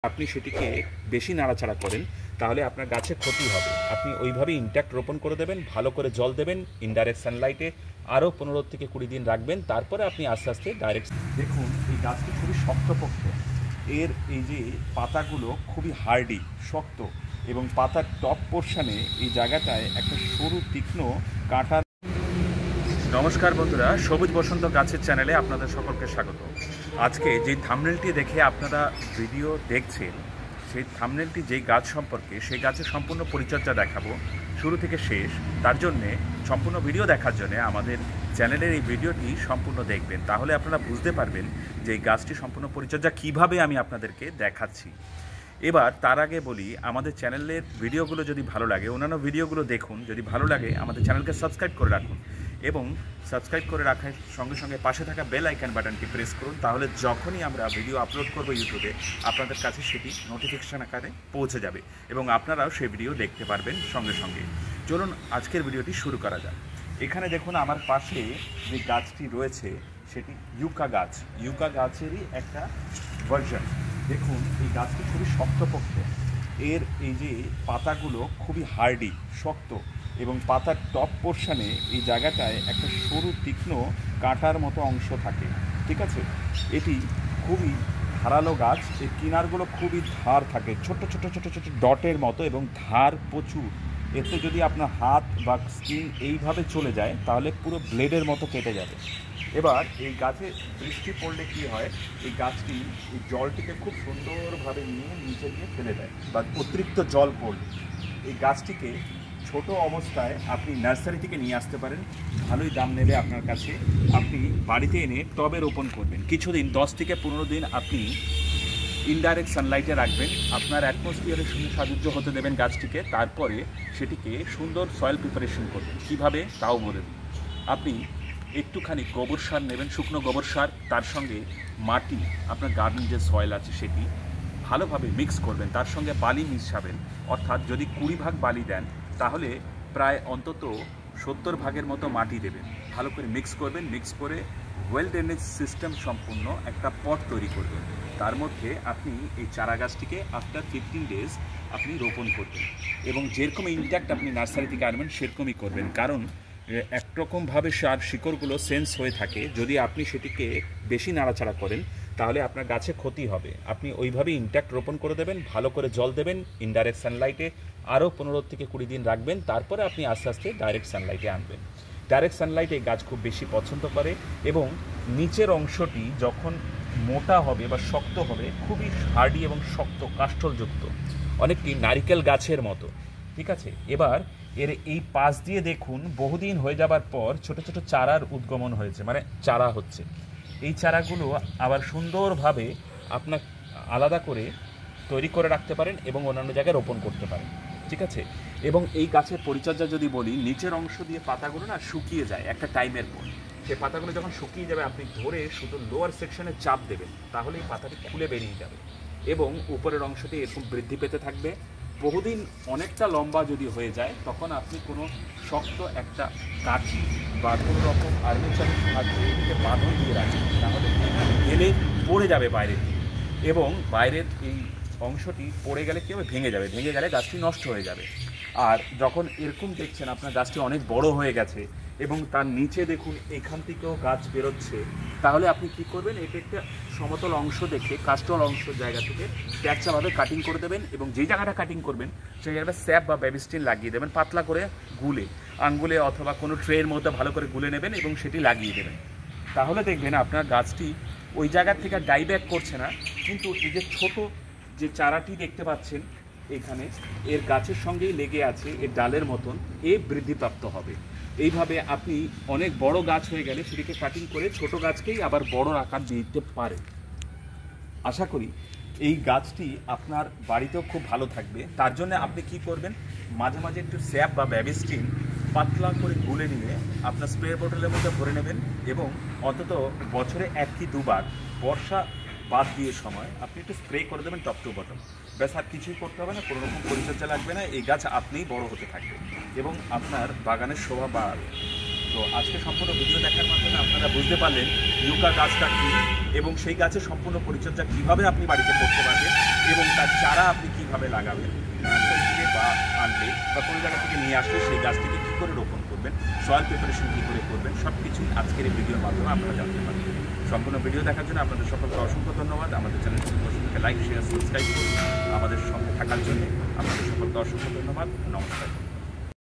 আপনি সেটিকে বেশি নাড়াচাড়া করেন তাহলে আপনার গাছে ক্ষতি হবে। আপনি ওইভাবেই ইনট্যাক্ট রোপণ করে দেবেন, ভালো করে জল দেবেন, ইনডাইরেক্ট সানলাইটে আরও 15 থেকে 20 দিন রাখবেন, তারপরে আপনি আস্তে আস্তে ডাইরেক্ট। দেখুন এই গাছটি খুবই শক্তপোক্ত, এর এই যে পাতাগুলো খুবই হার্ডি, শক্ত, এবং পাতার টপ পোর্শনে এই জায়গাটায় একটা সরু তীক্ষ্ণ কাঁটার। নমস্কার বন্ধুরা, সবুজ বসন্ত গাছের চ্যানেলে আপনাদের সকলকে স্বাগত। আজকে যে থাম্বনেলটি দেখে আপনারা ভিডিও দেখছেন, সেই থাম্বনেলটি যেই গাছ সম্পর্কে, সেই গাছের সম্পূর্ণ পরিচর্যা দেখাবো শুরু থেকে শেষ। তার জন্যে সম্পূর্ণ ভিডিও দেখার জন্য আমাদের চ্যানেলের এই ভিডিওটি সম্পূর্ণ দেখবেন, তাহলে আপনারা বুঝতে পারবেন যে এই গাছটি সম্পূর্ণ পরিচর্যা কিভাবে আমি আপনাদেরকে দেখাচ্ছি। এবার তার আগে বলি, আমাদের চ্যানেলের ভিডিওগুলো যদি ভালো লাগে, অন্যান্য ভিডিওগুলো দেখুন, যদি ভালো লাগে আমাদের চ্যানেলকে সাবস্ক্রাইব করে রাখুন, এবং সাবস্ক্রাইব করে রাখার সঙ্গে সঙ্গে পাশে থাকা বেল আইকন বাটনটি প্রেস করুন, তাহলে যখনই আমরা ভিডিও আপলোড করব ইউটিউবে আপনাদের কাছে সেটি নোটিফিকেশান আকারে পৌঁছে যাবে এবং আপনারাও সেই ভিডিও দেখতে পারবেন সঙ্গে সঙ্গে। চলুন আজকের ভিডিওটি শুরু করা যাক। এখানে দেখুন আমার পাশে যে গাছটি রয়েছে সেটি ইউকা গাছ, ইউকা গাছেরই একটা ভার্সন। দেখুন এই গাছটি খুবই শক্তপোক্ত, এর এই যে পাতাগুলো খুবই হার্ডি, শক্ত, এবং পাতার টপ পোর্শনে এই জায়গাটায় একটা সরু তীক্ষ্ণ কাঁটার মতো অংশ থাকে, ঠিক আছে। এটি খুবই ধারালো গাছ, এর কিনারগুলো খুবই ধার থাকে, ছোট ছোট ছোট ছোট ডটের মতো, এবং ধার প্রচুর। এতে যদি আপনার হাত বা স্কিন এইভাবে চলে যায় তাহলে পুরো ব্লেডের মতো কেটে যাবে। এবার এই গাছে বৃষ্টি পড়লে কি হয়, এই গাছটি এই জলটিকে খুব সুন্দরভাবে নিয়ে নিচে দিয়ে ফেলে দেয়, বা অতিরিক্ত জল পড়লে এই গাছটিকে ছোট অবস্থায় আপনি নার্সারি থেকে নিয়ে আসতে পারেন, ভালোই দাম নেবে আপনার কাছে। আপনি বাড়িতে এনে টবে রোপণ করবেন, কিছুদিন 10 থেকে 15 দিন আপনি ইনডাইরেক্ট সানলাইটে রাখবেন, আপনার অ্যাটমসফিয়ারের সঙ্গে সাযুজ্য হতে দেবেন গাছটিকে, তারপরে সেটিকে সুন্দর সয়েল প্রিপারেশন করবেন। কীভাবে তাও বলে দিন। আপনি একটুখানি গোবর সার নেবেন, শুকনো গোবর সার, তার সঙ্গে মাটি, আপনার গার্ডেন যে সয়েল আছে সেটি ভালোভাবে মিক্স করবেন, তার সঙ্গে বালি মিশাবেন। অর্থাৎ যদি 20 ভাগ বালি দেন তাহলে প্রায় অন্তত 70 ভাগের মতো মাটি দেবেন, ভালো করে মিক্স করবেন। মিক্স করে ওয়েল ড্রেনেজ সিস্টেম সম্পূর্ণ একটা পট তৈরি করবেন, তার মধ্যে আপনি এই চারা গাছটিকে আফটার 15 ডেজ আপনি রোপণ করবেন, এবং যেরকম ইনট্যাক্ট আপনি নার্সারি থেকে আনবেন সেরকমই করবেন, কারণ একরকমভাবে শিকড়গুলো সেন্স হয়ে থাকে। যদি আপনি সেটিকে বেশি নাড়াচাড়া করেন তাহলে আপনার গাছে ক্ষতি হবে। আপনি ওইভাবেই ইনট্যাক্ট রোপণ করে দেবেন, ভালো করে জল দেবেন, ইনডাইরেক্ট সানলাইটে আরও 15 থেকে 20 দিন রাখবেন, তারপরে আপনি আস্তে আস্তে ডাইরেক্ট সানলাইটে আনবেন। ডাইরেক্ট সানলাইটে গাছ খুব বেশি পছন্দ করে, এবং নিচের অংশটি যখন মোটা হবে বা শক্ত হবে, খুবই হার্ডি এবং শক্ত, কাষ্ঠলযুক্ত, অনেকটি নারিকেল গাছের মতো, ঠিক আছে। এবার এর এই পাশ দিয়ে দেখুন বহুদিন হয়ে যাবার পর ছোট ছোট চারার উদ্গমন হয়েছে, মানে চারা হচ্ছে। এই চারাগুলো আবার সুন্দরভাবে আপনার আলাদা করে তৈরি করে রাখতে পারেন এবং অন্যান্য জায়গায় রোপণ করতে পারেন, ঠিক আছে। এবং এই গাছের পরিচর্যা যদি বলি, নিচের অংশ দিয়ে পাতাগুলো না শুকিয়ে যায় একটা টাইমের পর। সেই পাতাগুলো যখন শুকিয়ে যাবে আপনি ধরে শুধু লোয়ার সেকশনে চাপ দেবেন, তাহলে এই পাতাটি খুলে বেরিয়ে যাবে এবং উপরের অংশটি এরকম বৃদ্ধি পেতে থাকবে। বহুদিন অনেকটা লম্বা যদি হয়ে যায় তখন আপনি কোনো শক্ত একটা কাঠি বা কোনো রকম আর্মেচারের সাহায্যে এটিকে বাঁধন দিয়ে রাখবেন, তাহলে গেলে পড়ে যাবে বাইরের দিকে, এবং বাইরের এই অংশটি পড়ে গেলে কী হবে, ভেঙে যাবে, ভেঙে গেলে গাছটি নষ্ট হয়ে যাবে। আর যখন এরকম দেখছেন আপনার গাছটি অনেক বড় হয়ে গেছে এবং তার নিচে দেখুন এখান থেকেও গাছ বেরোচ্ছে, তাহলে আপনি কি করবেন, এটা একটা সমতল অংশ দেখে কাস্টল অংশ জায়গা থেকে ট্যাকচাভাবে কাটিং করে দেবেন, এবং যেই জায়গাটা কাটিং করবেন সেই জায়গাটা স্যাপ বা বেবিস্টিন লাগিয়ে দেবেন, পাতলা করে গুলে আঙ্গুলে অথবা কোনো ট্রের মধ্যে ভালো করে গুলে নেবেন এবং সেটি লাগিয়ে দেবেন। তাহলে দেখবেন আপনার গাছটি ওই জায়গার থেকে ডাইব্যাক করছে না, কিন্তু এই যে ছোট যে চারাটি দেখতে পাচ্ছেন এখানে, এর গাছের সঙ্গেই লেগে আছে, এর ডালের মতন এ বৃদ্ধিপ্রাপ্ত হবে। এইভাবে আপনি অনেক বড় গাছ হয়ে গেলে সেটিকে কাটিং করে ছোট গাছকেই আবার বড় আকার দিতে পারেন। আশা করি এই গাছটি আপনার বাড়িতেও খুব ভালো থাকবে। তার জন্য আপনি কি করবেন, মাঝে মাঝে একটু স্যাপ বা বেবিস্টিন পাতলা করে গুলে নিয়ে আপনার স্প্রে বোতলের মধ্যে ভরে নেবেন, এবং অন্তত বছরে 1 কি 2 বার বর্ষা বাদ দিয়ে সময় আপনি একটু স্প্রে করে দেবেন টপ টু বটম, ব্যাস। আর কিছুই করতে হবে না, কোনো রকম পরিচর্যা লাগবে না, এই গাছ আপনিই বড় হতে থাকবে এবং আপনার বাগানের শোভা বাড়বে। তো আজকে সম্পূর্ণ ভিডিও দেখার মাধ্যমে আপনারা বুঝতে পারলেন ইউকা গাছটা কী এবং সেই গাছের সম্পূর্ণ পরিচর্যা কীভাবে আপনি বাড়িতে করতে পারবেন এবং তার চারা আপনি কীভাবে লাগাবেন, নার্সারি থেকে বা আনলে বা কোনো জায়গা থেকে নিয়ে আসলে সেই গাছটিকে কী করে রোপণ করবেন, সয়েল প্রিপারেশন কী করে করবেন, সব কিছুই আজকের এই ভিডিওর মাধ্যমে আপনারা জানতে পারবেন। সম্পূর্ণ ভিডিও দেখার জন্য আপনাদের সকলকে অসংখ্য ধন্যবাদ। আমাদের চ্যানেলটি অবশ্যই লাইক, শেয়ার, সাবস্ক্রাইব করুন। আমাদের সঙ্গে থাকার জন্য আপনাদের সকলকে অসংখ্য ধন্যবাদ। নমস্কার।